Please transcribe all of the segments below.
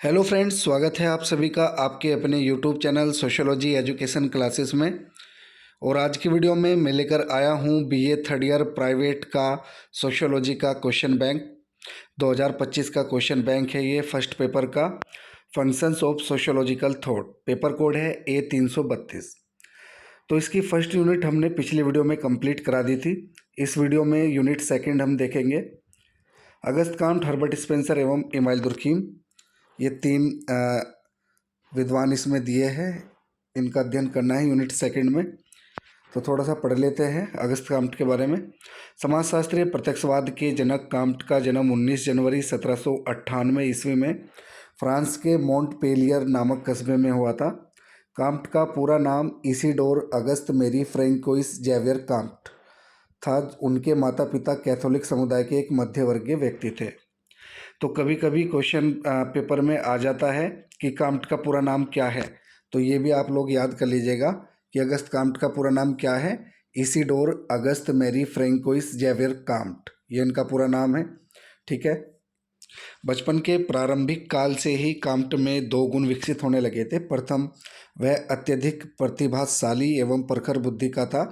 Hello friends, स्वागत है आप सभी का आपके अपने YouTube channel sociology education classes में। और आज की वीडियो में मैं लेकर आया हूं बीए थर्ड ईयर प्राइवेट का सोशियोलॉजी का क्वेश्चन बैंक 2025 का क्वेश्चन बैंक है। ये फर्स्ट पेपर का functions of sociological thought, paper code है A332। तो इसकी फर्स्ट यूनिट हमने पिछली वीडियो में कंप्लीट करा दी थी। इस वीडियो में यूनिट सेकेंड हम देखेंगे। अगस्त काम्ट, हर्बर्ट स्पेंसर एवं इमाइल दुर्खीम, ये तीन विद्वान इसमें दिए हैं। इनका अध्ययन करना है यूनिट सेकंड में। तो थोड़ा सा पढ़ लेते हैं अगस्त काम्ट के बारे में। समाजशास्त्रीय प्रत्यक्षवाद के जनक काम्ट का जन्म 19 जनवरी 1798 ईस्वी में फ्रांस के मोंटपेलियर नामक कस्बे में हुआ था। काम्ट का पूरा नाम इसीडोर अगस्त मेरी फ्रैंकोइस जेवियर काम्ट था। उनके माता पिता कैथोलिक समुदाय के एक मध्यवर्गीय व्यक्ति थे। तो कभी कभी क्वेश्चन पेपर में आ जाता है कि काम्ट का पूरा नाम क्या है, तो ये भी आप लोग याद कर लीजिएगा कि अगस्त काम्ट का पूरा नाम क्या है। इसीडोर अगस्त मैरी फ्रैंकोइस जेवियर काम्ट, ये इनका पूरा नाम है। ठीक है। बचपन के प्रारंभिक काल से ही काम्ट में दो गुण विकसित होने लगे थे। प्रथम, वह अत्यधिक प्रतिभाशाली एवं प्रखर बुद्धि का था,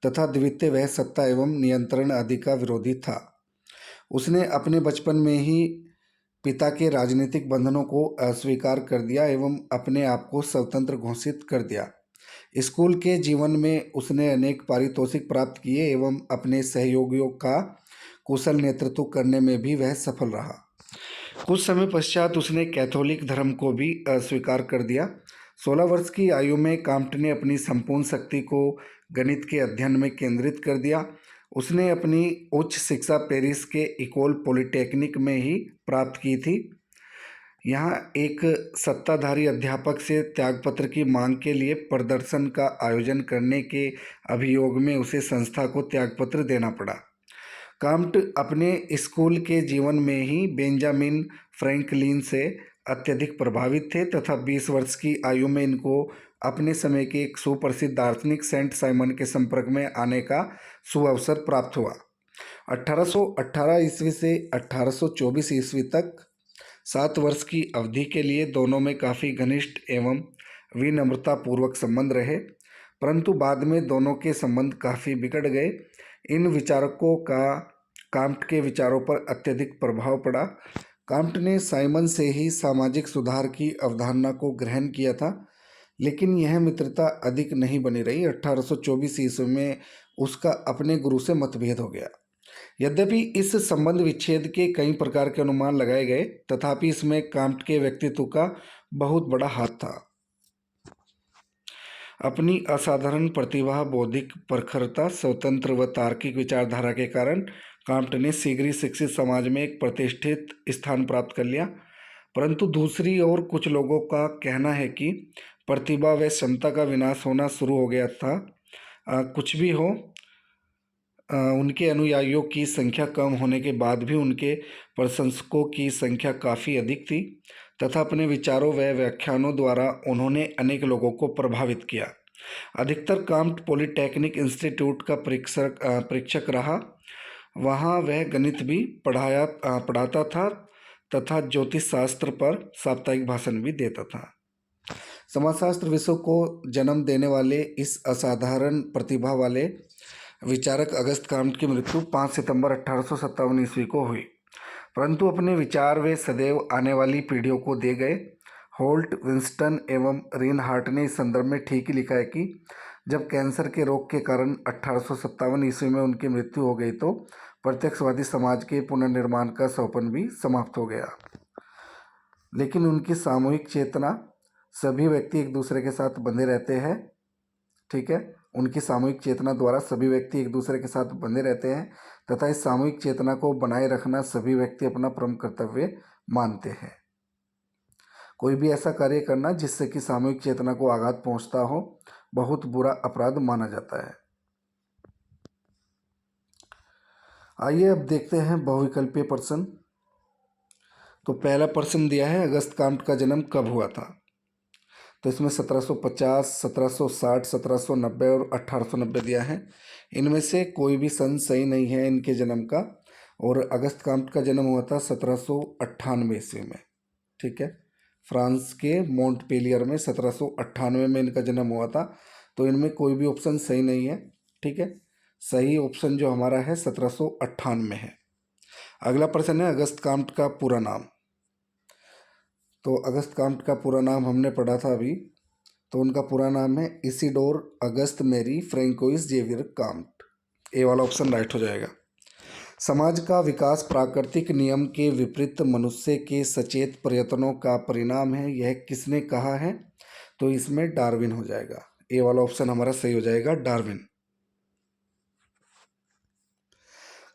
तथा द्वितीय, वह सत्ता एवं नियंत्रण आदि का विरोधी था। उसने अपने बचपन में ही पिता के राजनीतिक बंधनों को अस्वीकार कर दिया एवं अपने आप को स्वतंत्र घोषित कर दिया। स्कूल के जीवन में उसने अनेक पारितोषिक प्राप्त किए एवं अपने सहयोगियों का कुशल नेतृत्व करने में भी वह सफल रहा। कुछ समय पश्चात उसने कैथोलिक धर्म को भी अस्वीकार कर दिया। 16 वर्ष की आयु में काम्ट ने अपनी संपूर्ण शक्ति को गणित के अध्ययन में केंद्रित कर दिया। उसने अपनी उच्च शिक्षा पेरिस के इकोल पॉलिटेक्निक में ही प्राप्त की थी। यहाँ एक सत्ताधारी अध्यापक से त्यागपत्र की मांग के लिए प्रदर्शन का आयोजन करने के अभियोग में उसे संस्था को त्यागपत्र देना पड़ा। काम्ट अपने स्कूल के जीवन में ही बेंजामिन फ्रैंकलिन से अत्यधिक प्रभावित थे तथा 20 वर्ष की आयु में इनको अपने समय के एक सुप्रसिद्ध दार्शनिक सेंट साइमन के संपर्क में आने का सुअवसर प्राप्त हुआ। 1818 ईस्वी से 1824 ईस्वी तक 7 वर्ष की अवधि के लिए दोनों में काफ़ी घनिष्ठ एवं विनम्रतापूर्वक संबंध रहे, परंतु बाद में दोनों के संबंध काफ़ी बिगड़ गए। इन विचारकों का काम्ट के विचारों पर अत्यधिक प्रभाव पड़ा। काम्ट ने साइमन से ही सामाजिक सुधार की अवधारणा को ग्रहण किया था, लेकिन यह मित्रता अधिक नहीं बनी रही। 1824 ईस्वी में उसका अपने गुरु से मतभेद हो गया। यद्यपि इस संबंध विच्छेद के कई प्रकार के अनुमान लगाए गए, तथापि इसमें काम्ट के व्यक्तित्व का बहुत बड़ा हाथ था। अपनी असाधारण प्रतिभा, बौद्धिक प्रखरता, स्वतंत्र व तार्किक विचारधारा के कारण काम्ट ने शीघ्र ही शिक्षित समाज में एक प्रतिष्ठित स्थान प्राप्त कर लिया। परंतु दूसरी ओर कुछ लोगों का कहना है कि प्रतिभा व क्षमता का विनाश होना शुरू हो गया था। कुछ भी हो, उनके अनुयायियों की संख्या कम होने के बाद भी उनके प्रशंसकों की संख्या काफ़ी अधिक थी, तथा अपने विचारों व व्याख्यानों द्वारा उन्होंने अनेक लोगों को प्रभावित किया। अधिकतर काम्ट पॉलिटेक्निक इंस्टीट्यूट का परीक्षक रहा। वहाँ वह गणित भी पढ़ाता था तथा ज्योतिष शास्त्र पर साप्ताहिक भाषण भी देता था। समाजशास्त्र विषय को जन्म देने वाले इस असाधारण प्रतिभा वाले विचारक अगस्त काम्ट की मृत्यु 5 सितंबर 1857 ईस्वी को हुई, परंतु अपने विचार वे सदैव आने वाली पीढ़ियों को दे गए। होल्ट, विंस्टन एवं रीनहार्ट ने इस संदर्भ में ठीक ही लिखा है कि जब कैंसर के रोग के कारण 1857 ईस्वी में उनकी मृत्यु हो गई तो प्रत्यक्षवादी समाज के पुनर्निर्माण का सपन भी समाप्त हो गया। लेकिन उनकी सामूहिक चेतना, सभी व्यक्ति एक दूसरे के साथ बंधे रहते हैं। ठीक है। उनकी सामूहिक चेतना द्वारा सभी व्यक्ति एक दूसरे के साथ बंधे रहते हैं तथा इस सामूहिक चेतना को बनाए रखना सभी व्यक्ति अपना परम कर्तव्य मानते हैं। कोई भी ऐसा कार्य करना जिससे कि सामूहिक चेतना को आघात पहुंचता हो, बहुत बुरा अपराध माना जाता है। आइए अब देखते हैं बहुविकल्पीय प्रश्न। तो पहला प्रश्न दिया है, अगस्त काम्ट का जन्म कब हुआ था? तो इसमें 1750, 1760, 1790 और 1890 दिया है। इनमें से कोई भी सन सही नहीं है इनके जन्म का। और अगस्त काम्ट का जन्म हुआ था 1798 ईस्वी में। ठीक है। फ्रांस के मोंटपेलियर में 1798 में इनका जन्म हुआ था। तो इनमें कोई भी ऑप्शन सही नहीं है, ठीक है। सही ऑप्शन जो हमारा है 1798 है। अगला प्रश्न है अगस्त काम्ट का पूरा नाम। तो अगस्त काम्ट का पूरा नाम हमने पढ़ा था अभी। तो उनका पूरा नाम है इसिडोर अगस्त मेरी फ्रेंकोइस जेवियर काम्ट। ए वाला ऑप्शन राइट हो जाएगा। समाज का विकास प्राकृतिक नियम के विपरीत मनुष्य के सचेत प्रयत्नों का परिणाम है, यह किसने कहा है? तो इसमें डार्विन हो जाएगा। ए वाला ऑप्शन हमारा सही हो जाएगा, डार्विन।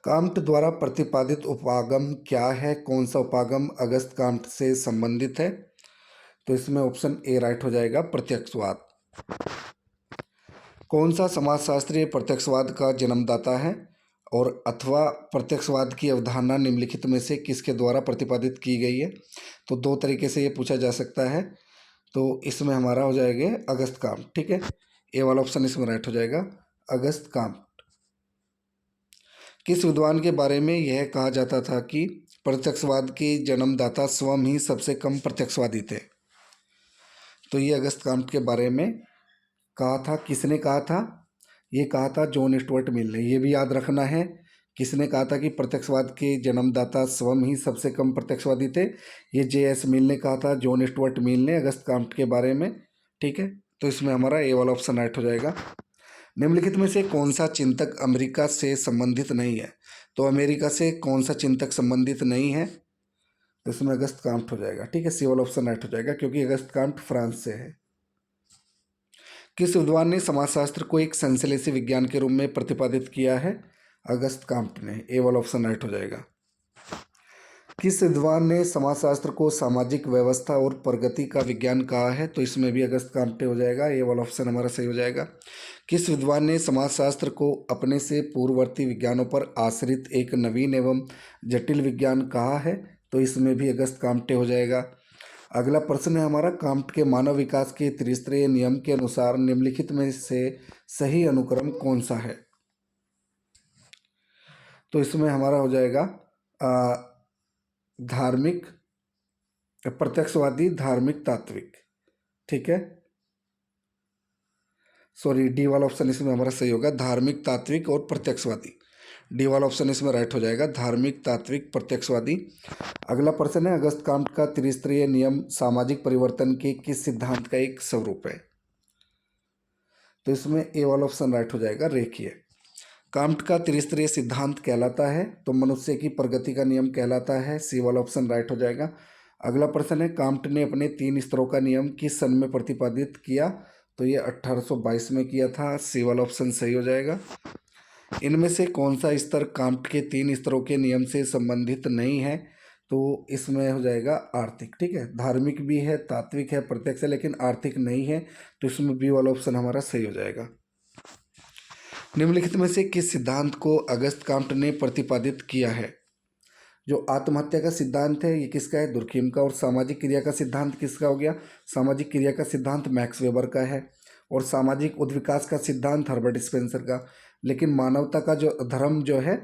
काम्ट द्वारा प्रतिपादित उपागम क्या है? कौन सा उपागम अगस्त काम्ट से संबंधित है? तो इसमें ऑप्शन ए राइट हो जाएगा, प्रत्यक्षवाद। कौन सा समाजशास्त्री प्रत्यक्षवाद का जन्मदाता है और अथवा प्रत्यक्षवाद की अवधारणा निम्नलिखित में से किसके द्वारा प्रतिपादित की गई है? तो दो तरीके से ये पूछा जा सकता है। तो इसमें हमारा हो जाएगा अगस्त काम्ट, ठीक है। ए वाला ऑप्शन इसमें राइट हो जाएगा, अगस्त काम्ट। किस विद्वान के बारे में यह कहा जाता था कि प्रत्यक्षवाद के जन्मदाता स्वयं ही सबसे कम प्रत्यक्षवादी थे? तो ये अगस्त काम्ट के बारे में कहा था। किसने कहा था? ये कहा था जॉन स्टुअर्ट मिल ने। ये भी याद रखना है, किसने कहा था कि प्रत्यक्षवाद के जन्मदाता स्वयं ही सबसे कम प्रत्यक्षवादी थे? ये जे.एस. मिल ने कहा था, जॉन स्टुअर्ट मिल ने, अगस्त काम्ट के बारे में, ठीक है। तो इसमें हमारा ए वाला ऑप्शन राइट हो जाएगा। निम्नलिखित में से कौन सा चिंतक अमेरिका से संबंधित नहीं है? तो अमेरिका से कौन सा चिंतक संबंधित नहीं है? तो इसमें अगस्त काम्ट हो जाएगा, ठीक है। सी वाला ऑप्शन राइट हो जाएगा, क्योंकि अगस्त काम्ट फ्रांस से है। किस विद्वान ने समाजशास्त्र को एक संश्लेषी विज्ञान के रूप में प्रतिपादित किया है? अगस्त काम्ट ने। ए वाला ऑप्शन राइट हो जाएगा। किस विद्वान ने समाजशास्त्र को सामाजिक व्यवस्था और प्रगति का विज्ञान कहा है? तो इसमें भी अगस्त काम्टे हो जाएगा। ये वाला ऑप्शन हमारा सही हो जाएगा। किस विद्वान ने समाजशास्त्र को अपने से पूर्ववर्ती विज्ञानों पर आश्रित एक नवीन एवं जटिल विज्ञान कहा है? तो इसमें भी अगस्त काम्टे हो जाएगा। अगला प्रश्न है हमारा, काम्ट के मानव विकास के त्रिस्तरीय नियम के अनुसार निम्नलिखित में से सही अनुक्रम कौन सा है? तो इसमें हमारा हो जाएगा धार्मिक, प्रत्यक्षवादी, धार्मिक, तात्विक, ठीक है। सॉरी, डी वाला ऑप्शन इसमें हमारा सही होगा, धार्मिक, तात्विक और प्रत्यक्षवादी। डी वाला ऑप्शन इसमें राइट हो जाएगा, धार्मिक, तात्विक, प्रत्यक्षवादी। अगला प्रश्न है अगस्त काम्ट का त्रिस्तरीय नियम सामाजिक परिवर्तन के किस सिद्धांत का एक स्वरूप है? तो इसमें ए वाला ऑप्शन राइट हो जाएगा, रेखीय। काम्ट का त्रिस्तरीय सिद्धांत कहलाता है तो मनुष्य की प्रगति का नियम कहलाता है। सी वाला ऑप्शन राइट हो जाएगा। अगला प्रश्न है काम्ट ने अपने 3 स्तरों का नियम किस सन में प्रतिपादित किया? तो ये 1822 में किया था। सी वाला ऑप्शन सही हो जाएगा। इनमें से कौन सा स्तर काम्ट के 3 स्तरों के नियम से संबंधित नहीं है? तो इसमें हो जाएगा आर्थिक, ठीक है। धार्मिक भी है, तात्विक है, प्रत्यक्ष है, लेकिन आर्थिक नहीं है। तो इसमें बी वाला ऑप्शन हमारा सही हो जाएगा। निम्नलिखित में से किस सिद्धांत को अगस्त काम्ट ने प्रतिपादित किया है? जो आत्महत्या का सिद्धांत है ये किसका है? दुर्खीम का। और सामाजिक क्रिया का सिद्धांत किसका हो गया? सामाजिक क्रिया का सिद्धांत मैक्स वेबर का है। और सामाजिक उद्विकास का सिद्धांत हर्बर्ट स्पेंसर का। लेकिन मानवता का जो धर्म जो है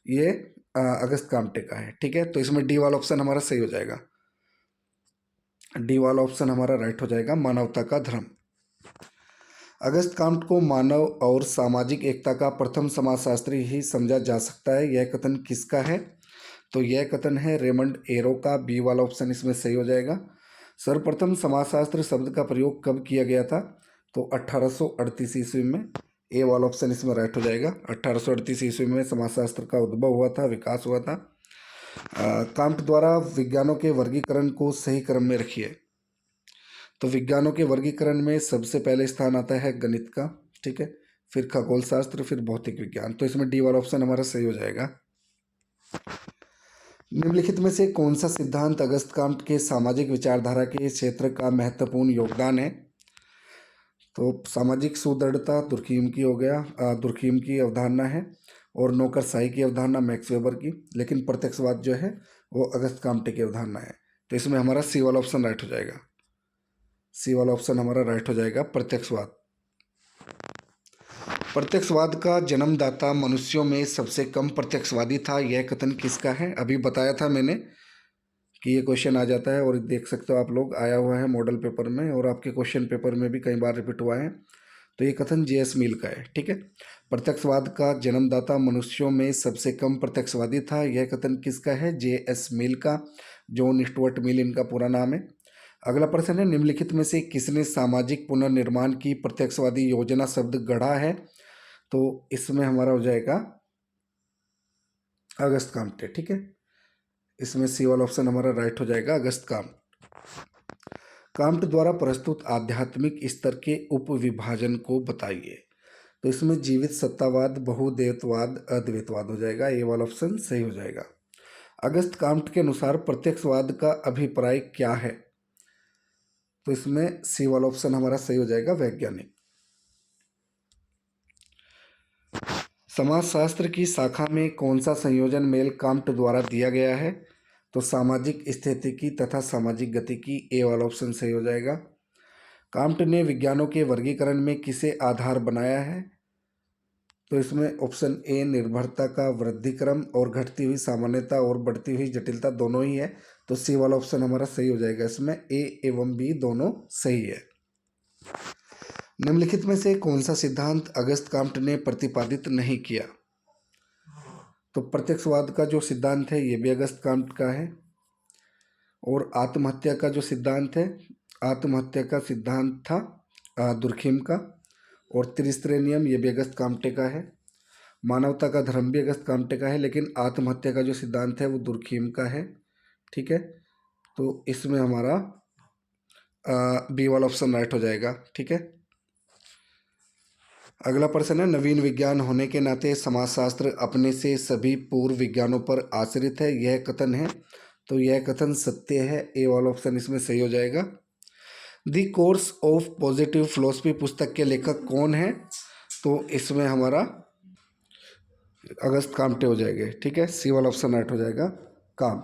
ये अगस्त काम्टे का है, ठीक है। तो इसमें डी वाला ऑप्शन हमारा सही हो जाएगा। डी वाला ऑप्शन हमारा राइट हो जाएगा, मानवता का धर्म। अगस्त काम्ट को मानव और सामाजिक एकता का प्रथम समाजशास्त्री ही समझा जा सकता है, यह कथन किसका है? तो यह कथन है रेमंड एरो का। बी वाला ऑप्शन इसमें सही हो जाएगा। सर्वप्रथम समाजशास्त्र शब्द का प्रयोग कब किया गया था? तो 1838 ईस्वी में। ए वाला ऑप्शन इसमें राइट हो जाएगा। 1838 ईस्वी में समाजशास्त्र का उद्भव हुआ था, विकास हुआ था। काम्ट द्वारा विज्ञानों के वर्गीकरण को सही क्रम में रखिए। तो विज्ञानों के वर्गीकरण में सबसे पहले स्थान आता है गणित का, ठीक है। फिर खगोल शास्त्र, फिर भौतिक विज्ञान। तो इसमें डी वाला ऑप्शन हमारा सही हो जाएगा। निम्नलिखित में से कौन सा सिद्धांत अगस्त काम्ट के सामाजिक विचारधारा के क्षेत्र का महत्वपूर्ण योगदान है? तो सामाजिक सुदृढ़ता दुर्खीम की हो गया, दुर्खीम की अवधारणा है। और नौकरशाही की अवधारणा मैक्स वेबर की। लेकिन प्रत्यक्षवाद जो है वो अगस्त काम्टे की अवधारणा है। तो इसमें हमारा सी वाला ऑप्शन राइट हो जाएगा। सी वाला ऑप्शन हमारा राइट हो जाएगा, प्रत्यक्षवाद। प्रत्यक्षवाद का जन्मदाता मनुष्यों में सबसे कम प्रत्यक्षवादी था, यह कथन किसका है? अभी बताया था मैंने कि ये क्वेश्चन आ जाता है, और देख सकते हो आप लोग आया हुआ है मॉडल पेपर में, और आपके क्वेश्चन पेपर में भी कई बार रिपीट हुआ है। तो ये कथन जे.एस. मिल का है, ठीक है। प्रत्यक्षवाद का जन्मदाता मनुष्यों में सबसे कम प्रत्यक्षवादी था, यह कथन किसका है? जे.एस. मिल का। जॉन स्टुअर्ट मिल इनका पूरा नाम है। अगला प्रश्न है, निम्नलिखित में से किसने सामाजिक पुनर्निर्माण की प्रत्यक्षवादी योजना शब्द गढ़ा है? तो इसमें हमारा हो जाएगा अगस्त काम्टे, ठीक है। इसमें सी वाला ऑप्शन हमारा राइट हो जाएगा, अगस्त काम्ट। काम्ट द्वारा प्रस्तुत आध्यात्मिक स्तर के उपविभाजन को बताइए। तो इसमें जीवित सत्तावाद, बहुदेवत्वाद, अद्वैतवाद हो जाएगा। ये वाला ऑप्शन सही हो जाएगा। अगस्त काम्ट के अनुसार प्रत्यक्षवाद का अभिप्राय क्या है? तो इसमें सी वाला ऑप्शन हमारा सही हो जाएगा, वैज्ञानिक। समाजशास्त्र की शाखा में कौन सा संयोजन मेल काम्ट द्वारा दिया गया है? तो सामाजिक स्थितिकी तथा सामाजिक गतिकी, ए वाला ऑप्शन सही हो जाएगा। काम्ट ने विज्ञानों के वर्गीकरण में किसे आधार बनाया है? तो इसमें ऑप्शन ए निर्भरता का वृद्धिक्रम, और घटती हुई सामान्यता और बढ़ती हुई जटिलता दोनों ही है। तो सी वाला ऑप्शन हमारा सही हो जाएगा। इसमें ए एवं बी दोनों सही है। निम्नलिखित में से कौन सा सिद्धांत अगस्त काम्ट ने प्रतिपादित नहीं किया? तो प्रत्यक्षवाद का जो सिद्धांत है ये भी अगस्त काम्ट का है, और आत्महत्या का जो सिद्धांत है, आत्महत्या का सिद्धांत था दुर्खिम का, और त्रिस्तरीय नियम ये भी अगस्त काम्टे का है। मानवता का धर्म भी अगस्त काम्टे का है, लेकिन आत्महत्या का जो सिद्धांत है वो दुर्खिम का है, ठीक है। तो इसमें हमारा बी वाला ऑप्शन राइट हो जाएगा, ठीक है। अगला प्रश्न है, नवीन विज्ञान होने के नाते समाजशास्त्र अपने से सभी पूर्व विज्ञानों पर आश्रित है, यह कथन है? तो यह कथन सत्य है। ए वाला ऑप्शन इसमें सही हो जाएगा। The course of positive philosophy पुस्तक के लेखक कौन है? तो इसमें हमारा अगस्त काम्टे हो जाएंगे, ठीक है। सी वाला ऑप्शन राइट हो जाएगा, काम।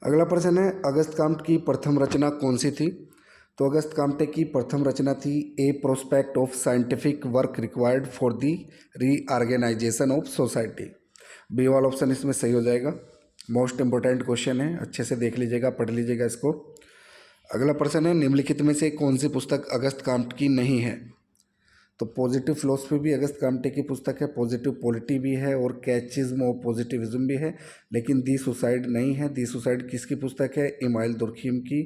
अगला प्रश्न है, अगस्त काम्ट की प्रथम रचना कौन सी थी? तो अगस्त काम्टे की प्रथम रचना थी A prospect of scientific work required for the reorganisation of society. B वाला ऑप्शन इसमें सही हो जाएगा। मोस्ट इंपोर्टेंट क्वेश्चन है, अच्छे से देख लीजिएगा, पढ़ लीजिएगा इसको। अगला प्रश्न है, निम्नलिखित में से कौन सी पुस्तक अगस्त काम्ट की नहीं है? तो पॉजिटिव फिलोसफी भी अगस्त काम्टे की पुस्तक है, पॉजिटिव पॉलिटी भी है, और कैचिज्म ऑफ पॉजिटिविज्म भी है, लेकिन दी सुसाइड नहीं है। दी सुसाइड किसकी पुस्तक है? इमाइल दुर्खिम की,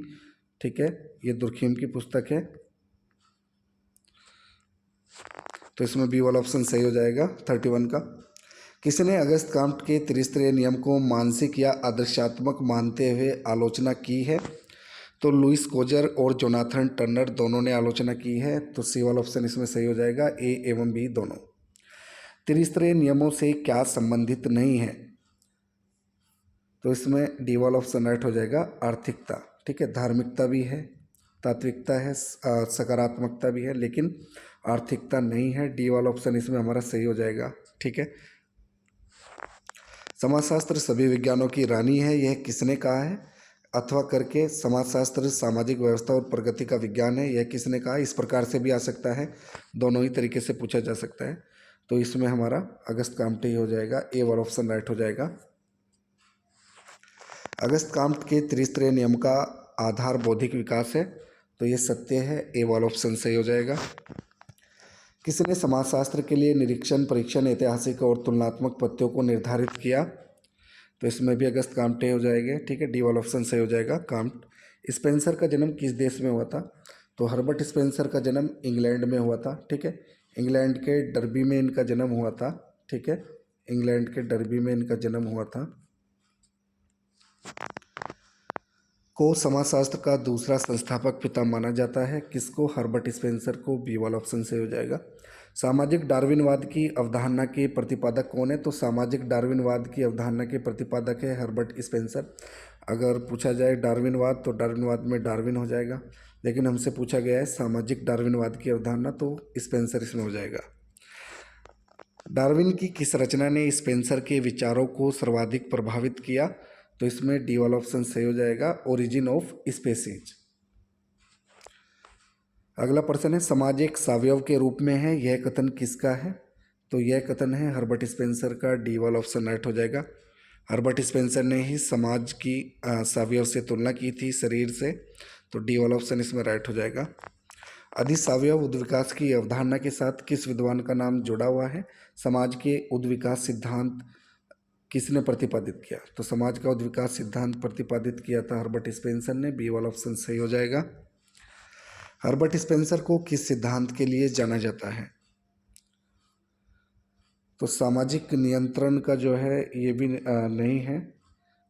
ठीक है। ये दुर्खिम की पुस्तक है, तो इसमें बी वाला ऑप्शन सही हो जाएगा, 31 का। किसने अगस्त काम्ट के त्रिस्तरीय नियम को मानसिक या आदर्शात्मक मानते हुए आलोचना की है? तो लुइस कोजर और जोनाथन टर्नर दोनों ने आलोचना की है। तो सी वाला ऑप्शन इसमें सही हो जाएगा, ए एवं बी दोनों। त्रिस्तरीय नियमों से क्या संबंधित नहीं है? तो इसमें डी वाला ऑप्शन राइट हो जाएगा, आर्थिकता, ठीक है। धार्मिकता भी है, तात्विकता है, सकारात्मकता भी है, लेकिन आर्थिकता नहीं है। डी वाला ऑप्शन इसमें हमारा सही हो जाएगा, ठीक है। समाजशास्त्र सभी विज्ञानों की रानी है, यह किसने कहा है? अथवा करके समाजशास्त्र सामाजिक व्यवस्था और प्रगति का विज्ञान है, यह किसने कहा? इस प्रकार से भी आ सकता है, दोनों ही तरीके से पूछा जा सकता है। तो इसमें हमारा अगस्त काम्टे ही हो जाएगा, ए वाला ऑप्शन राइट हो जाएगा। अगस्त काम्ट के त्रिस्तरीय नियम का आधार बौद्धिक विकास है, तो ये सत्य है। ए वाला ऑप्शन सही हो जाएगा। किसने समाजशास्त्र के लिए निरीक्षण, परीक्षण, ऐतिहासिक और तुलनात्मक पद्धतियों को निर्धारित किया? तो इसमें भी अगस्त काम्टे हो जाएंगे, ठीक है। डी वाला ऑप्शन सही हो जाएगा, काम्ट। स्पेंसर का जन्म किस देश में हुआ था? तो हर्बर्ट स्पेंसर का जन्म इंग्लैंड में हुआ था, ठीक है। इंग्लैंड के डर्बी में इनका जन्म हुआ था, ठीक है। इंग्लैंड के डर्बी में इनका जन्म हुआ था। को समाजशास्त्र का दूसरा संस्थापक पिता माना जाता है, किसको? हर्बर्ट स्पेंसर को। बी वाला ऑप्शन सही हो जाएगा। सामाजिक डार्विनवाद की अवधारणा के प्रतिपादक कौन है? तो सामाजिक डार्विनवाद की अवधारणा के प्रतिपादक है हर्बर्ट स्पेंसर। अगर पूछा जाए डार्विनवाद, तो डार्विनवाद में डार्विन हो जाएगा, लेकिन हमसे पूछा गया है सामाजिक डार्विनवाद की अवधारणा, तो स्पेंसर इसमें हो जाएगा। डार्विन की किस रचना ने स्पेंसर के विचारों को सर्वाधिक प्रभावित किया? तो इसमें डी वाला ऑप्शन सही हो जाएगा, ओरिजिन ऑफ स्पेसीज। अगला प्रश्न है, समाज एक सावयव के रूप में है, यह कथन किसका है? तो यह कथन है हर्बर्ट स्पेंसर का। डी वाला ऑप्शन राइट हो जाएगा। हर्बर्ट स्पेंसर ने ही समाज की सावयव से तुलना की थी शरीर से, तो डी वाला ऑप्शन इसमें राइट हो जाएगा। अधिसावयव उद्विकास की अवधारणा के साथ किस विद्वान का नाम जुड़ा हुआ है? समाज के उद्विकास सिद्धांत किसने प्रतिपादित किया? तो समाज का उद्विकास सिद्धांत प्रतिपादित किया था हर्बर्ट स्पेंसर ने, बी वाला ऑप्शन सही हो जाएगा। हर्बर्ट स्पेंसर को किस सिद्धांत के लिए जाना जाता है? तो सामाजिक नियंत्रण का जो है ये भी नहीं है,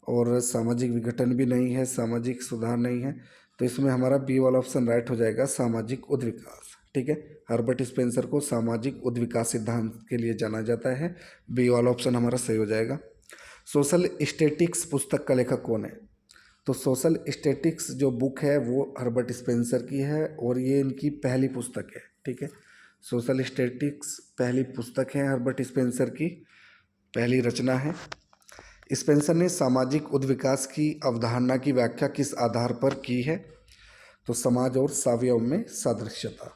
और सामाजिक विघटन भी नहीं है, सामाजिक सुधार नहीं है, तो इसमें हमारा बी वाला ऑप्शन राइट हो जाएगा, सामाजिक उद्विकास। ठीक है, हर्बर्ट स्पेंसर को सामाजिक उद्विकास सिद्धांत के लिए जाना जाता है, बी वाला ऑप्शन हमारा सही हो जाएगा। सोशल स्टैटिक्स पुस्तक का लेखक कौन है? तो सोशल स्टैटिक्स जो बुक है वो हर्बर्ट स्पेंसर की है, और ये इनकी पहली पुस्तक है। ठीक है, सोशल स्टैटिक्स पहली पुस्तक है, हर्बर्ट स्पेंसर की पहली रचना है। स्पेंसर ने सामाजिक उद्विकास की अवधारणा की व्याख्या किस आधार पर की है? तो समाज और सावयव में सादृश्यता।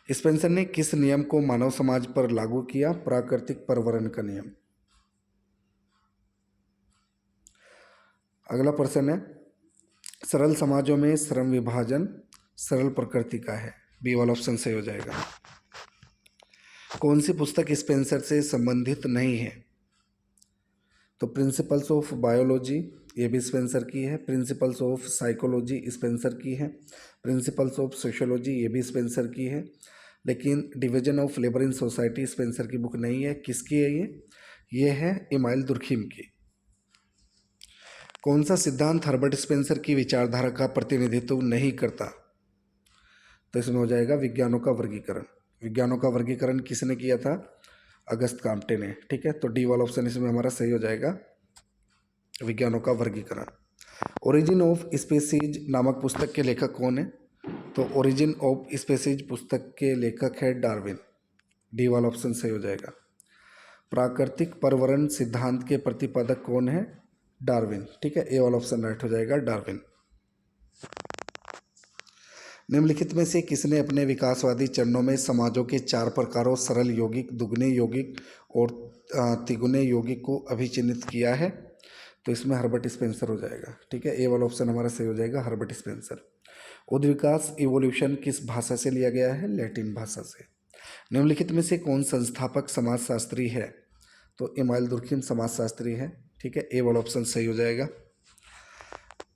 स्पेंसर ने किस नियम को मानव समाज पर लागू किया? प्राकृतिक परवरण का नियम। अगला प्रश्न है, सरल समाजों में श्रम विभाजन सरल प्रकृति का है, बी वाला ऑप्शन सही हो जाएगा। कौन सी पुस्तक स्पेंसर से संबंधित नहीं है? तो प्रिंसिपल्स ऑफ बायोलॉजी ये भी स्पेंसर की है, प्रिंसिपल्स ऑफ साइकोलॉजी स्पेंसर की है, प्रिंसिपल्स ऑफ सोशियोलॉजी ये भी स्पेंसर की है, लेकिन division of labour in society Spencer की बुक नहीं है। किसकी है ये है इमाइल दुर्खिम की। कौन सा सिद्धांत हर्बर्ट स्पेंसर की विचारधारा का प्रतिनिधित्व नहीं करता? तो इसमें हो जाएगा विज्ञानों का वर्गीकरण। विज्ञानों का वर्गीकरण किसने किया था? अगस्त काम्टे ने। ठीक है, तो डी वाला ऑप्शन इसमें हमारा सही हो जाएगा, विज्ञानों का वर्गीकरण। ओरिजिन ऑफ स्पीसीज नामक पुस्तक के लेखक कौन है? तो ओरिजिन ऑफ स्पीसीज पुस्तक के लेखक है डार्विन, डी वाला ऑप्शन सही हो जाएगा। प्राकृतिक पर्यावरण सिद्धांत के प्रतिपादक कौन है? डार्विन। ठीक है, ए वाला ऑप्शन राइट हो जाएगा, डार्विन। निम्नलिखित में से किसने अपने विकासवादी चरणों में समाजों के 4 प्रकारों सरल यौगिक, दुगने यौगिक और तिगुने यौगिक को अभिचिन्हित किया है? तो इसमें हर्बर्ट स्पेंसर हो जाएगा। ठीक है, ए वाला ऑप्शन हमारा सही हो जाएगा, हर्बर्ट स्पेंसर। उद्विकास इवोल्यूशन किस भाषा से लिया गया है? लैटिन भाषा से। निम्नलिखित में से कौन संस्थापक समाजशास्त्री है? तो इमाइल दुर्खिम समाजशास्त्री है। ठीक है, ए वाला ऑप्शन सही हो जाएगा।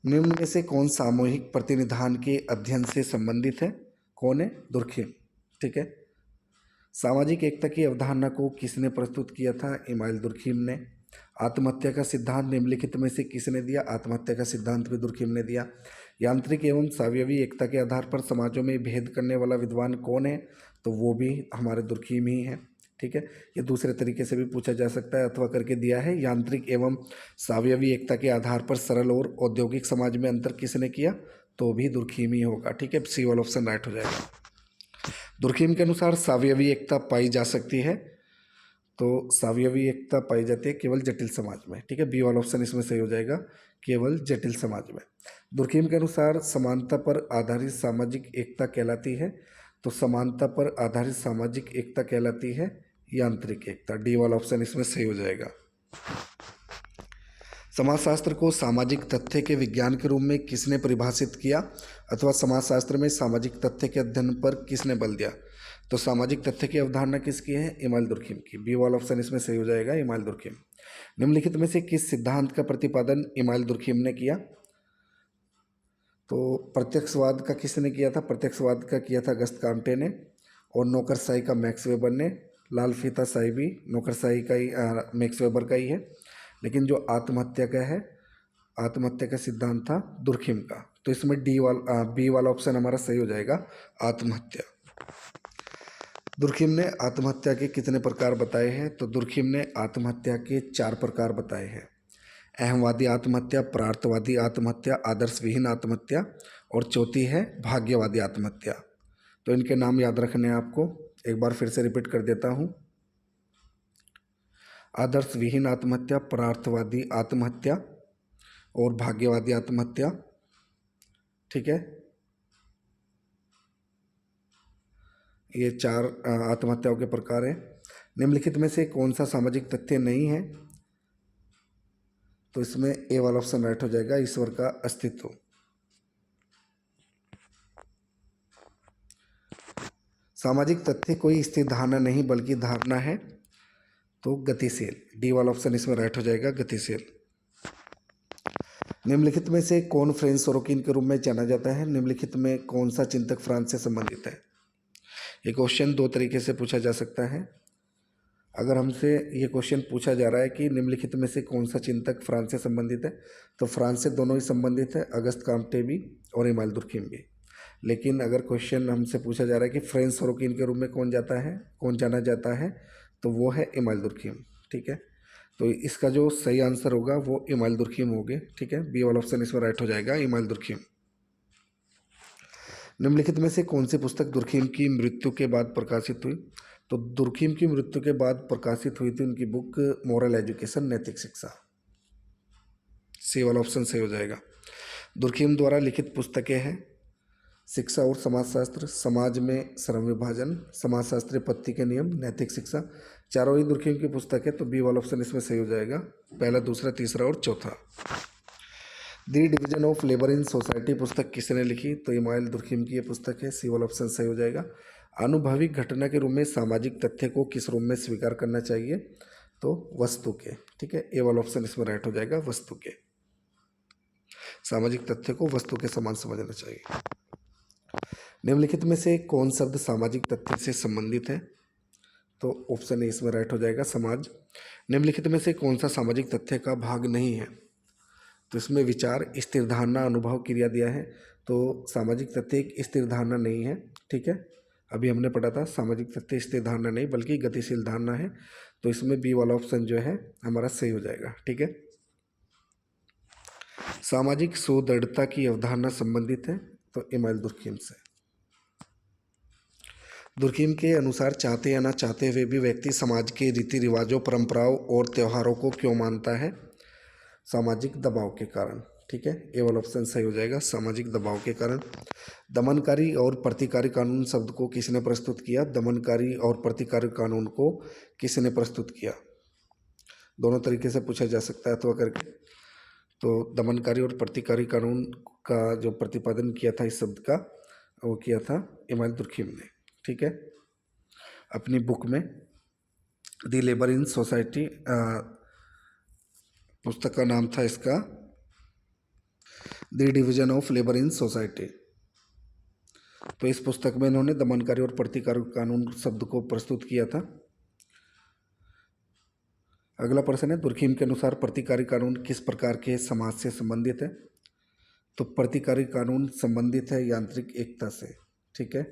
निम्न में से कौन सामूहिक प्रतिनिधान के अध्ययन से संबंधित है? कौन है? दुर्खिम। ठीक है, सामाजिक एकता की अवधारणा को किसने प्रस्तुत किया था? इमाइल दुर्खिम ने। आत्महत्या का सिद्धांत निम्नलिखित में से किसने दिया? आत्महत्या का सिद्धांत भी दुर्खिम ने दिया। यांत्रिक एवं सावयवी एकता के आधार पर समाजों में भेद करने वाला विद्वान कौन है? तो वो भी हमारे दुर्खिम ही है। ठीक है, ये दूसरे तरीके से भी पूछा जा सकता है, अथवा करके दिया है, यांत्रिक एवं सावयवी एकता के आधार पर सरल और औद्योगिक समाज में अंतर किसने किया? तो भी दुर्खिम ही होगा। ठीक है, सी वाला ऑप्शन राइट हो जाएगा। दुर्खिम के अनुसार सावयवी एकता पाई जा सकती है, तो सावयवी एकता पाई जाती है केवल जटिल समाज में। ठीक है, बी वाला ऑप्शन इसमें सही हो जाएगा, केवल जटिल समाज में। दुर्खिम के अनुसार समानता पर आधारित सामाजिक एकता कहलाती है, तो समानता पर आधारित सामाजिक एकता कहलाती है यांत्रिक एकता, डी वाला ऑप्शन इसमें सही हो जाएगा। समाजशास्त्र को सामाजिक तथ्य के विज्ञान के रूप में किसने परिभाषित किया, अथवा समाजशास्त्र में सामाजिक तथ्य के अध्ययन पर किसने बल दिया? तो सामाजिक तथ्य की अवधारणा किसकी है? इमाइल दुर्खिम की, बी वाला ऑप्शन इसमें सही हो जाएगा, इमाइल दुर्खिम। निम्नलिखित में से किस सिद्धांत का प्रतिपादन इमाइल दुर्खिम ने किया? तो प्रत्यक्षवाद का किसने किया था? प्रत्यक्षवाद का किया था अगस्त काम्टे ने, और नौकरशाही का मैक्स वेबर ने। लाल फीताशाही भी नौकरशाही का ही मैक्स वेबर का ही है, लेकिन जो आत्महत्या का है, आत्महत्या का सिद्धांत था दुर्खिम का, तो इसमें बी वाला ऑप्शन हमारा सही हो जाएगा, आत्महत्या। दुर्खिम ने आत्महत्या के कितने प्रकार बताए हैं? तो दुर्खिम ने आत्महत्या के 4 प्रकार बताए हैं। अहमवादी आत्महत्या, परार्थवादी आत्महत्या, आदर्शविहीन आत्महत्या, और चौथी है भाग्यवादी आत्महत्या। तो इनके नाम याद रखने हैं आपको, एक बार फिर से रिपीट कर देता हूँ। आदर्शविहीन आत्महत्या, परार्थवादी आत्महत्या और भाग्यवादी आत्महत्या। ठीक है, ये 4 आत्महत्याओं के प्रकार हैं। निम्नलिखित में से कौन सा सामाजिक तथ्य नहीं है? तो इसमें ए वाला ऑप्शन राइट हो जाएगा, ईश्वर का अस्तित्व। सामाजिक तथ्य कोई स्थिर धारणा नहीं बल्कि धारणा है, तो गतिशील, डी वाला ऑप्शन इसमें राइट हो जाएगा, गतिशील। निम्नलिखित में से कौन फ्रेंच सोरोकिन के रूप में जाना जाता है? निम्नलिखित में कौन सा चिंतक फ्रांस से संबंधित है? ये क्वेश्चन दो तरीके से पूछा जा सकता है। अगर हमसे ये क्वेश्चन पूछा जा रहा है कि निम्नलिखित में से कौन सा चिंतक फ्रांस से संबंधित है, तो फ्रांस से दोनों ही संबंधित है, अगस्त काम्टे भी और इमाइल दुर्खिम भी। लेकिन अगर क्वेश्चन हमसे पूछा जा रहा है कि फ्रेंच सोरोकिन के रूप में कौन जाना जाता है, तो वो है इमाइल दुर्खिम। ठीक है, तो इसका जो सही आंसर होगा वो इमाइल दुर्खिम होंगे। ठीक है, बी वाला ऑप्शन इसमें राइट हो जाएगा, इमाइल दुर्खिम। निम्नलिखित में से कौन सी पुस्तक दुर्खिम की मृत्यु के बाद प्रकाशित हुई? तो दुर्खिम की मृत्यु के बाद प्रकाशित हुई थी उनकी बुक मॉरल एजुकेशन, नैतिक शिक्षा। सी वाला ऑप्शन सही हो जाएगा। दुर्खिम द्वारा लिखित पुस्तकें हैं शिक्षा और समाजशास्त्र, समाज में श्रम विभाजन, समाजशास्त्री पत्ती के नियम, नैतिक शिक्षा। चारों ही दुर्खिम की पुस्तक है, तो बी वाला ऑप्शन इसमें सही हो जाएगा, पहला, दूसरा, तीसरा और चौथा। The division of labour in society पुस्तक किसने लिखी? तो इमाइल दुर्खिम की ये पुस्तक है, सी वाला ऑप्शन सही हो जाएगा। आनुभविक घटना के रूप में सामाजिक तथ्य को किस रूप में स्वीकार करना चाहिए? तो वस्तु के। ठीक है, ए वाला ऑप्शन इसमें राइट हो जाएगा, वस्तु के। सामाजिक तथ्य को वस्तु के समान समझना चाहिए। निम्नलिखित में से कौन शब्द सामाजिक तथ्य से संबंधित है? तो ऑप्शन ए इसमें राइट हो जाएगा, समाज। निम्नलिखित में से कौन सा सामाजिक तथ्य का भाग नहीं है? तो इसमें विचार, स्थिर धारणा, अनुभव, क्रिया दिया है। तो सामाजिक तथ्य एक स्थिर धारणा नहीं है। ठीक है, अभी हमने पढ़ा था सामाजिक तथ्य स्थिर धारणा नहीं बल्कि गतिशील धारणा है, तो इसमें बी वाला ऑप्शन जो है हमारा सही हो जाएगा। ठीक है, सामाजिक सुदृढ़ता की अवधारणा संबंधित है, तो इमाइल दुर्खिम से। दुर्खिम के अनुसार चाहते या ना चाहते हुए भी व्यक्ति समाज के रीति रिवाजों, परंपराओं और त्योहारों को क्यों मानता है? सामाजिक दबाव के कारण। ठीक है, ए वाला ऑप्शन सही हो जाएगा, सामाजिक दबाव के कारण। दमनकारी और प्रतिकारी कानून शब्द को किसने प्रस्तुत किया? दमनकारी और प्रतिकारी कानून को किसने प्रस्तुत किया? दोनों तरीके से पूछा जा सकता है तो अगर तो दमनकारी और प्रतिकारी कानून का जो प्रतिपादन किया था इस शब्द का, वो किया था इमाइल दुर्खिम ने। ठीक है, अपनी बुक में दी लेबर इन सोसाइटी, पुस्तक का नाम था इसका the division of labour in society. तो इस पुस्तक में इन्होंने दमनकारी और प्रतिकारी कानून शब्द को प्रस्तुत किया था। अगला प्रश्न है, दुर्खिम के अनुसार प्रतिकारी कानून किस प्रकार के समाज से संबंधित है? तो प्रतिकारी कानून संबंधित है यांत्रिक एकता से। ठीक है,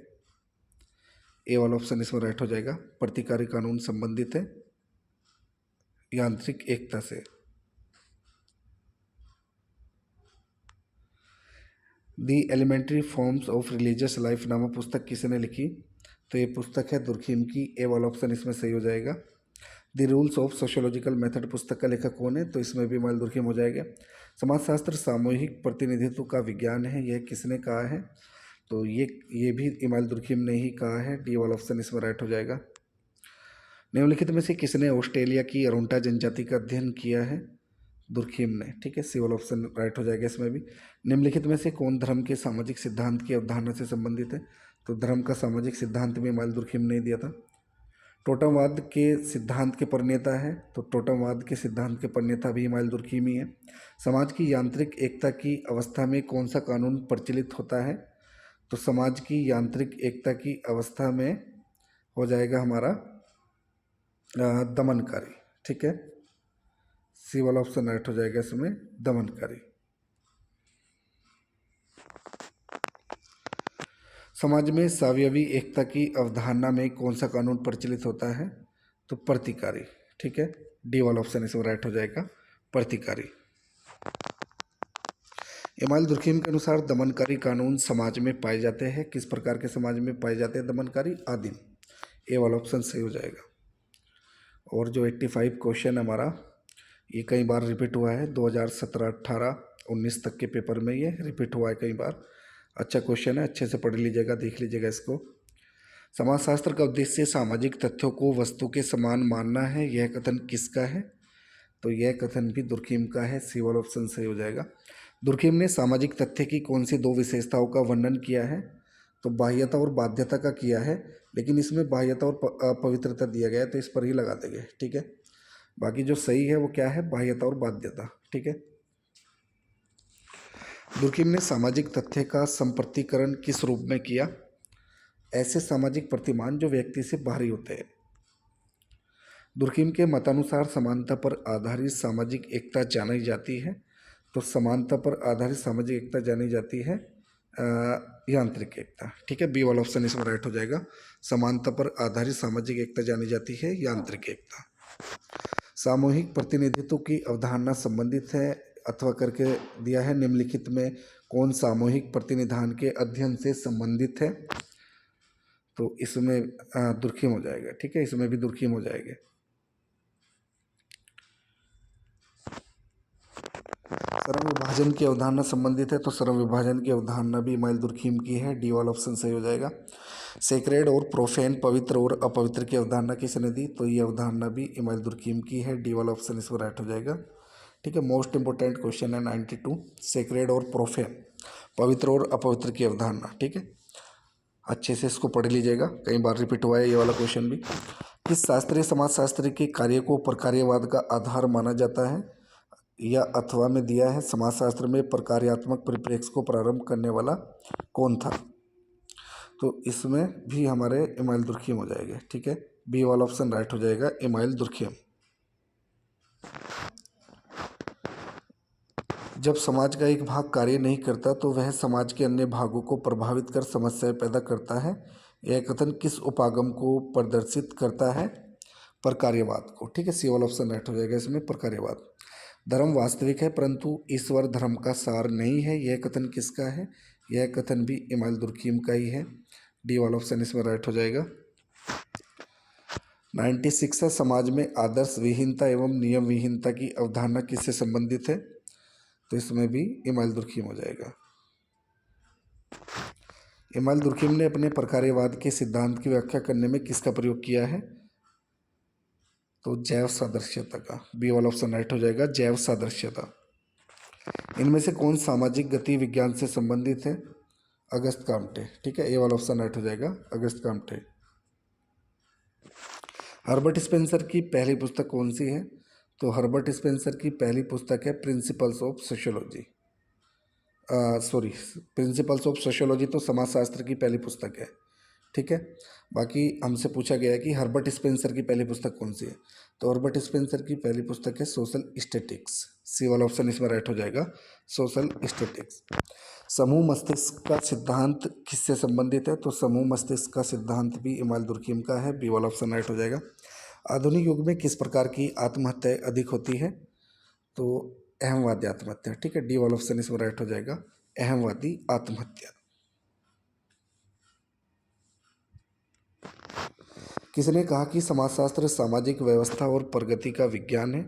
ए वाला ऑप्शन इसमें राइट हो जाएगा, प्रतिकारी कानून संबंधित है यांत्रिक एकता से। The elementary forms of religious life नामक पुस्तक किसने लिखी? तो ये पुस्तक है दुर्खिम की, ए वाला ऑप्शन इसमें सही हो जाएगा। The rules of sociological method पुस्तक का लेखक कौन है? तो इसमें भी इमाइल दुर्खिम हो जाएगा। समाजशास्त्र सामूहिक प्रतिनिधित्व का विज्ञान है, यह किसने कहा है? तो ये भी इमाइल दुर्खिम ने ही कहा है, डी वाला ऑप्शन इसमें राइट हो जाएगा। निम्नलिखित में से किसने ऑस्ट्रेलिया की अरुंटा जनजाति का अध्ययन किया है? दुर्खिम ने। ठीक है, सी वाला ऑप्शन राइट हो जाएगा इसमें भी। निम्नलिखित में से कौन धर्म के सामाजिक सिद्धांत की अवधारणा से संबंधित है? तो धर्म का सामाजिक सिद्धांत में इमाइल दुर्खिम ने दिया था। टोटमवाद के सिद्धांत के प्रणेता है, तो टोटमवाद के सिद्धांत के प्रणेता भी इमाइल दुर्खिम ही है। समाज की यांत्रिक एकता की अवस्था में कौन सा कानून प्रचलित होता है? तो समाज की यांत्रिक एकता की अवस्था में हो जाएगा हमारा दमनकारी। ठीक है, सी वाला ऑप्शन राइट हो जाएगा इसमें, दमनकारी। समाज में सावयवी एकता की अवधारणा में कौन सा कानून प्रचलित होता है? तो प्रतिकारी। ठीक है, डी वाला ऑप्शन इसमें राइट हो जाएगा, प्रतिकारी। इमाइल दुर्खिम के अनुसार दमनकारी कानून समाज में पाए जाते हैं, किस प्रकार के समाज में पाए जाते हैं दमनकारी? आदिम, ए वाला ऑप्शन सही हो जाएगा। और जो 85 क्वेश्चन हमारा ये कई बार रिपीट हुआ है, 2017, 18, 19 तक के पेपर में ये रिपीट हुआ है कई बार। अच्छा क्वेश्चन है, अच्छे से पढ़ लीजिएगा, देख लीजिएगा इसको। समाजशास्त्र का उद्देश्य सामाजिक तथ्यों को वस्तु के समान मानना है, यह कथन किसका है? तो यह कथन भी दुर्खिम का है, सी वाला ऑप्शन सही हो जाएगा। दुर्खिम ने सामाजिक तथ्य की कौन सी दो विशेषताओं का वर्णन किया है? तो बाह्यता और बाध्यता का किया है, लेकिन इसमें बाह्यता और पवित्रता दिया गया है, तो इस पर ही लगा देंगे। ठीक है, बाकी जो सही है वो क्या है? बाह्यता और बाध्यता। ठीक है। दुर्खिम ने सामाजिक तथ्य का संप्रतिकरण किस रूप में किया? ऐसे सामाजिक प्रतिमान जो व्यक्ति से बाहरी होते हैं। दुर्खिम के मतानुसार समानता पर आधारित सामाजिक एकता जानी जाती है। तो समानता पर आधारित सामाजिक एकता जानी जाती है यांत्रिक एकता। ठीक है, बी वाला ऑप्शन इसमें राइट हो जाएगा। समानता पर आधारित सामाजिक एकता जानी जाती है यांत्रिक एकता। सामूहिक प्रतिनिधित्व की अवधारणा संबंधित है अथवा करके दिया है, निम्नलिखित में कौन सामूहिक प्रतिनिधान के अध्ययन से संबंधित है? तो इसमें दुर्खिम हो जाएगा। ठीक है, इसमें भी दुर्खिम हो जाएगा। श्रम विभाजन की अवधारणा संबंधित है, तो श्रम विभाजन की अवधारणा भी इमाइल दुर्खिम की है, डी वाला ऑप्शन सही हो जाएगा। सेक्रेड और प्रोफेन, पवित्र और अपवित्र की अवधारणा किसने दी? तो ये अवधारणा भी इमाइल दुर्खिम की है, डी वाला ऑप्शन इसमें राइट हो जाएगा। ठीक है, मोस्ट इंपोर्टेंट क्वेश्चन है 92, सेक्रेड और प्रोफेन, पवित्र और अपवित्र की अवधारणा। ठीक है, अच्छे से इसको पढ़ लीजिएगा, कई बार रिपीट हुआ है ये वाला क्वेश्चन भी। किस शास्त्रीय समाजशास्त्र के कार्य को प्रकार्यवाद का आधार माना जाता है? या अथवा में दिया है, समाजशास्त्र में प्रकार्यात्मक परिप्रेक्ष्य को प्रारंभ करने वाला कौन था? तो इसमें भी हमारे इमाइल दुर्खिम हो जाएगा। ठीक है, बी वाला ऑप्शन राइट हो जाएगा, इमाइल दुर्खिम। जब समाज का एक भाग कार्य नहीं करता तो वह समाज के अन्य भागों को प्रभावित कर समस्याएं पैदा करता है। यह कथन किस उपागम को प्रदर्शित करता है? प्रकार्यवाद को। ठीक है, सी वाला ऑप्शन राइट हो जाएगा इसमें, प्रकार्यवाद। धर्म वास्तविक है परंतु ईश्वर धर्म का सार नहीं है, यह कथन किसका है? यह कथन भी इमाइल दुर्खिम का ही है, डी वाला ऑप्शन इसमें राइट हो जाएगा। 96 है, समाज में आदर्श विहीनता एवं नियम विहीनता की अवधारणा किससे संबंधित है? तो इसमें भी इमाइल दुर्खिम हो जाएगा। इमाइल दुर्खिम ने अपने प्रकार्यवाद के सिद्धांत की व्याख्या करने में किसका प्रयोग किया है? तो जैव सादृश्यता का, बी वाला ऑप्शन राइट हो जाएगा, जैव सादृश्यता। इनमें से कौन सामाजिक गति विज्ञान से संबंधित है? Auguste Comte. ठीक है, ए वाला ऑप्शन राइट हो जाएगा, अगस्त काम्टे। हर्बर्ट स्पेंसर की पहली पुस्तक कौन सी है? तो हर्बर्ट स्पेंसर की पहली पुस्तक है principles of sociology. Principles of sociology तो समाजशास्त्र की पहली पुस्तक है। ठीक है, बाकी हमसे पूछा गया है कि हर्बर्ट स्पेंसर की पहली पुस्तक कौन सी है? तो हर्बर्ट स्पेंसर की पहली पुस्तक है सोशल स्टैटिक्स, सी वाला ऑप्शन इसमें राइट हो जाएगा, सोशल स्टैटिक्स। समूह मस्तिष्क का सिद्धांत किससे संबंधित है? तो समूह मस्तिष्क का सिद्धांत भी इमाइल दुर्खिम का है, बी वाला ऑप्शन राइट हो जाएगा। आधुनिक युग में किस प्रकार की आत्महत्याएं अधिक होती है? तो अहमवादी आत्महत्या। ठीक है, डी वाला ऑप्शन इसमें राइट हो जाएगा, अहमवादी आत्महत्या। किसने कहा कि समाजशास्त्र सामाजिक व्यवस्था और प्रगति का विज्ञान है?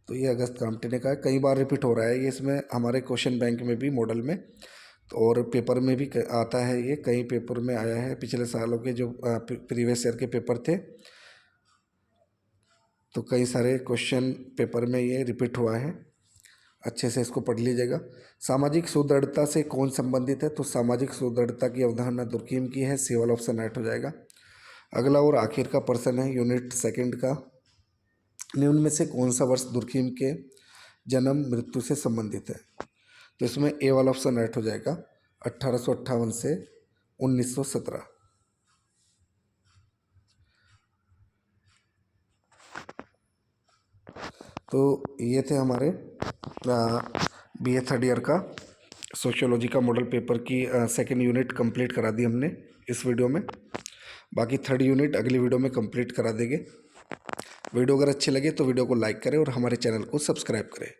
तो ये अगस्त काम्टे ने कहा। कई बार रिपीट हो रहा है ये, इसमें हमारे क्वेश्चन बैंक में भी, मॉडल में और पेपर में भी आता है, ये कई पेपर में आया है। पिछले सालों के जो प्रीवियस ईयर के पेपर थे तो कई सारे क्वेश्चन पेपर में ये रिपीट हुआ है, अच्छे से इसको पढ़ लीजिएगा। सामाजिक सुदृढ़ता से कौन संबंधित है? तो सामाजिक सुदृढ़ता की अवधारणा दुर्खिम की है, सी वाला ऑप्शन राइट हो जाएगा। अगला और आखिर का प्रश्न है यूनिट सेकंड का, निम्न में से कौन सा वर्ष दुर्खिम के जन्म मृत्यु से संबंधित है? तो इसमें ए वाला ऑप्शन राइट हो जाएगा, 1858 से 1917। तो ये थे हमारे बीए थर्ड ईयर का सोशियोलॉजी का मॉडल पेपर की सेकेंड यूनिट कंप्लीट करा दी हमने इस वीडियो में। बाकी थर्ड यूनिट अगली वीडियो में कंप्लीट करा देंगे। वीडियो अगर अच्छी लगे तो वीडियो को लाइक करें और हमारे चैनल को सब्सक्राइब करें।